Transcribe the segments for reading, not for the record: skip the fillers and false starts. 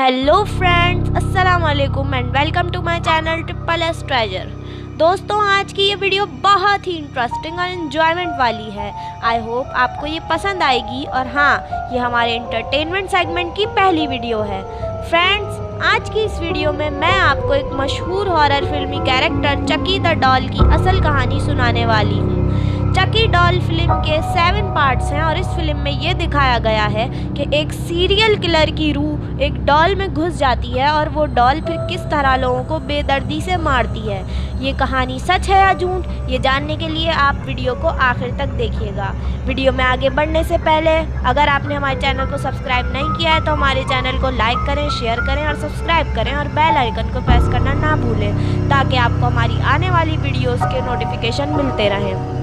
Hello friends, अस्सलाम वालेकुम and welcome to my channel triple S treasure. दोस्तों, आज की ये वीडियो बहुत ही इंटरेस्टिंग और इन्जॉयमेंट वाली है। आई होप आपको ये पसंद आएगी। और हाँ, ये हमारे इंटरटेनमेंट सेगमेंट की पहली वीडियो है। फ्रेंड्स, आज की इस वीडियो में मैं आपको एक मशहूर हॉरर फिल्मी कैरेक्टर चकी द डॉल की असल कहानी सुनाने वाली हूँ। चकी डॉल फिल्म के 7 पार्ट्स हैं और इस फिल्म में ये दिखाया गया है कि एक सीरियल किलर की रूह एक डॉल में घुस जाती है और वो डॉल फिर किस तरह लोगों को बेदर्दी से मारती है। ये कहानी सच है या झूठ, ये जानने के लिए आप वीडियो को आखिर तक देखिएगा। वीडियो में आगे बढ़ने से पहले अगर आपने हमारे चैनल को सब्सक्राइब नहीं किया है तो हमारे चैनल को लाइक करें, शेयर करें और सब्सक्राइब करें और बेल आइकन को प्रेस करना ना भूलें ताकि आपको हमारी आने वाली वीडियोज़ के नोटिफिकेशन मिलते रहें।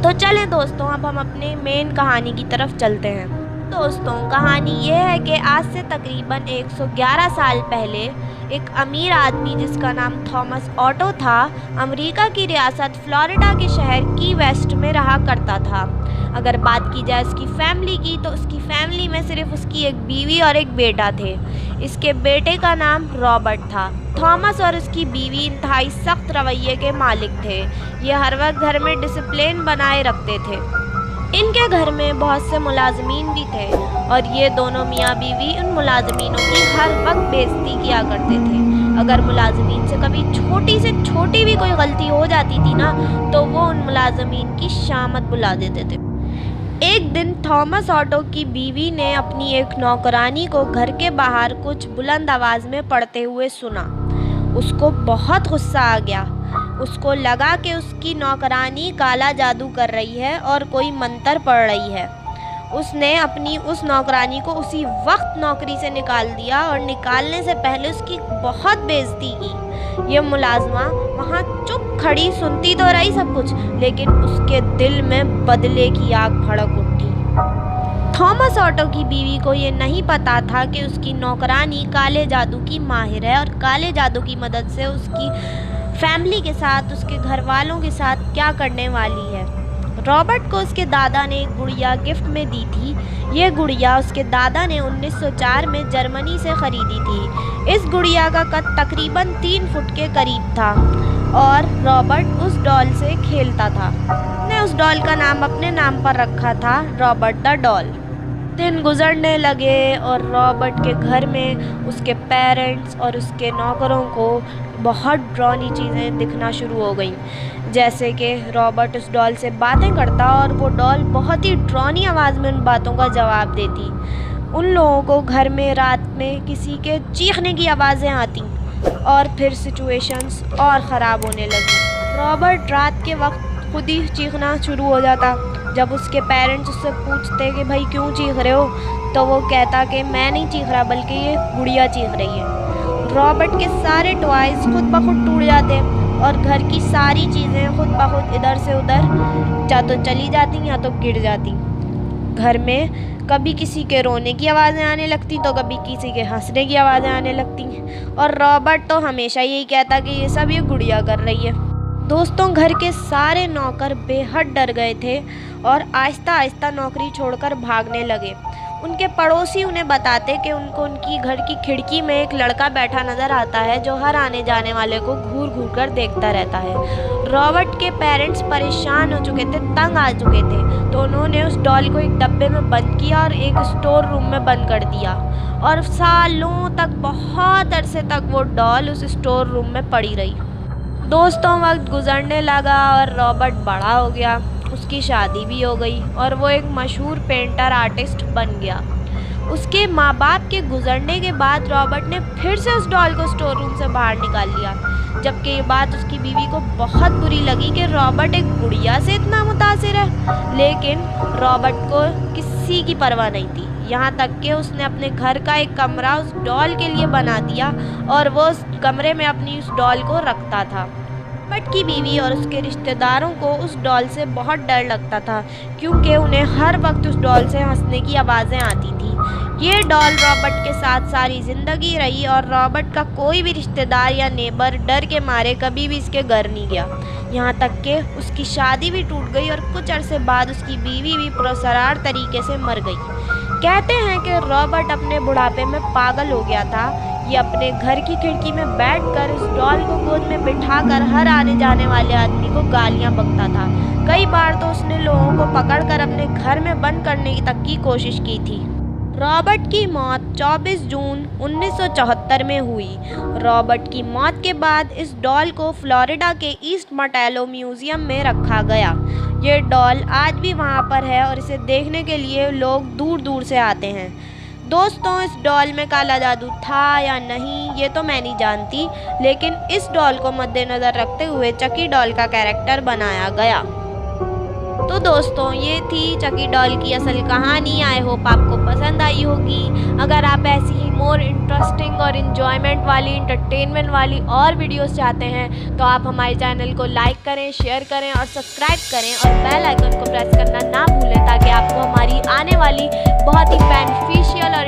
तो चलें दोस्तों, अब हम अपने मेन कहानी की तरफ चलते हैं। दोस्तों, कहानी ये है कि आज से तकरीबन 111 साल पहले एक अमीर आदमी जिसका नाम थॉमस ऑटो था, अमेरिका की रियासत फ्लोरिडा के शहर की वेस्ट में रहा करता था। अगर बात की जाए उसकी फैमिली की तो उसकी फैमिली में सिर्फ उसकी एक बीवी और एक बेटा थे। इसके बेटे का नाम रॉबर्ट था। थॉमस और उसकी बीवी इंतहाई सख्त रवैये के मालिक थे। ये हर वक्त घर में डिसिप्लिन बनाए रखते थे। इनके घर में बहुत से मुलाजमीन भी थे और ये दोनों मियाँ बीवी उन मुलाजमीनों की हर वक्त बेइज्जती किया करते थे। अगर मुलाजमीन से कभी छोटी से छोटी भी कोई गलती हो जाती थी ना, तो वो उन मुलाजमीन की शामत बुला देते थे। एक दिन थॉमस ऑटो की बीवी ने अपनी एक नौकरानी को घर के बाहर कुछ बुलंद आवाज़ में पढ़ते हुए सुना। उसको बहुत गुस्सा आ गया। उसको लगा कि उसकी नौकरानी काला जादू कर रही है और कोई मंत्र पढ़ रही है। उसने अपनी उस नौकरानी को उसी वक्त नौकरी से निकाल दिया और निकालने से पहले उसकी बहुत बेइज्जती की। ये मुलाजमा वहाँ चुप खड़ी सुनती तो रही सब कुछ, लेकिन उसके दिल में बदले की आग भड़क उठी। थॉमस ऑटो की बीवी को ये नहीं पता था कि उसकी नौकरानी काले जादू की माहिर है और काले जादू की मदद से उसकी फैमिली के साथ, उसके घर वालों के साथ क्या करने वाली है। रॉबर्ट को उसके दादा ने एक गुड़िया गिफ्ट में दी थी। ये गुड़िया उसके दादा ने 1904 में जर्मनी से ख़रीदी थी। इस गुड़िया का कद तकरीबन 3 फुट के करीब था और रॉबर्ट उस डॉल से खेलता था। उसने उस डॉल का नाम अपने नाम पर रखा था, रॉबर्ट द डॉल। दिन गुजरने लगे और रॉबर्ट के घर में उसके पेरेंट्स और उसके नौकरों को बहुत डरावनी चीज़ें दिखना शुरू हो गईं। जैसे कि रॉबर्ट उस डॉल से बातें करता और वो डॉल बहुत ही डरावनी आवाज़ में उन बातों का जवाब देती। उन लोगों को घर में रात में किसी के चीखने की आवाज़ें आती और फिर सिचुएशंस और ख़राब होने लगी। रॉबर्ट रात के वक्त खुद ही चीखना शुरू हो जाता। जब उसके पेरेंट्स उससे पूछते कि भाई क्यों चीख रहे हो, तो वो कहता कि मैं नहीं चीख रहा बल्कि ये गुड़िया चीख रही है। रॉबर्ट के सारे टॉयज़ खुद ब खुद टूट जाते और घर की सारी चीज़ें खुद ब खुद इधर से उधर या तो चली जाती या तो गिर जाती। घर में कभी किसी के रोने की आवाज़ें आने लगती तो कभी किसी के हंसने की आवाज़ें आने लगती और रॉबर्ट तो हमेशा यही कहता कि ये सब ये गुड़िया कर रही है। दोस्तों, घर के सारे नौकर बेहद डर गए थे और आहिस्ता आहिस्ता नौकरी छोड़कर भागने लगे। उनके पड़ोसी उन्हें बताते कि उनको उनकी घर की खिड़की में एक लड़का बैठा नज़र आता है जो हर आने जाने वाले को घूर घूर कर देखता रहता है। रॉबर्ट के पेरेंट्स परेशान हो चुके थे, तंग आ चुके थे, तो उन्होंने उस डॉल को एक डब्बे में बंद किया और एक स्टोर रूम में बंद कर दिया और सालों तक, बहुत अरसे तक वो डॉल उस स्टोर रूम में पड़ी रही। दोस्तों, वक्त गुजरने लगा और रॉबर्ट बड़ा हो गया। उसकी शादी भी हो गई और वो एक मशहूर पेंटर आर्टिस्ट बन गया। उसके माँ बाप के गुजरने के बाद रॉबर्ट ने फिर से उस डॉल को स्टोर रूम से बाहर निकाल लिया, जबकि ये बात उसकी बीवी को बहुत बुरी लगी कि रॉबर्ट एक गुड़िया से इतना मुतासिर है। लेकिन रॉबर्ट को किसी की परवाह नहीं थी, यहाँ तक कि उसने अपने घर का एक कमरा उस डॉल के लिए बना दिया और वो उस कमरे में अपनी उस डॉल को रखता था। रॉबर्ट की बीवी और उसके रिश्तेदारों को उस डॉल से बहुत डर लगता था क्योंकि उन्हें हर वक्त उस डॉल से हंसने की आवाज़ें आती थी। ये डॉल रॉबर्ट के साथ सारी ज़िंदगी रही और रॉबर्ट का कोई भी रिश्तेदार या नेबर डर के मारे कभी भी इसके घर नहीं गया। यहाँ तक कि उसकी शादी भी टूट गई और कुछ अरसे बाद उसकी बीवी भी पुरसरार तरीके से मर गई। कहते हैं कि रॉबर्ट अपने बुढ़ापे में पागल हो गया था। ये अपने घर की खिड़की में बैठकर इस डॉल को गोद में बिठाकर हर आने जाने वाले आदमी को गालियां बकता था। कई बार तो उसने लोगों को पकड़कर अपने घर में बंद करने तक की कोशिश की थी। रॉबर्ट की मौत 24 जून 1974 में हुई। रॉबर्ट की मौत के बाद इस डॉल को फ्लोरिडा के ईस्ट मटेलो म्यूजियम में रखा गया। ये डॉल आज भी वहाँ पर है और इसे देखने के लिए लोग दूर दूर से आते हैं। दोस्तों, इस डॉल में काला जादू था या नहीं ये तो मैं नहीं जानती, लेकिन इस डॉल को मद्देनज़र रखते हुए चकी डॉल का कैरेक्टर बनाया गया। तो दोस्तों, ये थी चकी डॉल की असल कहानी। आई होप आपको पसंद आई होगी। अगर आप ऐसी ही मोर इंटरेस्टिंग और इन्जॉयमेंट वाली, इंटरटेनमेंट वाली और वीडियोस चाहते हैं तो आप हमारे चैनल को लाइक करें, शेयर करें और सब्सक्राइब करें और बेल आइकन को प्रेस करना ना भूलें, ताकि आपको हमारी आने वाली बहुत ही बेनिफिशियल और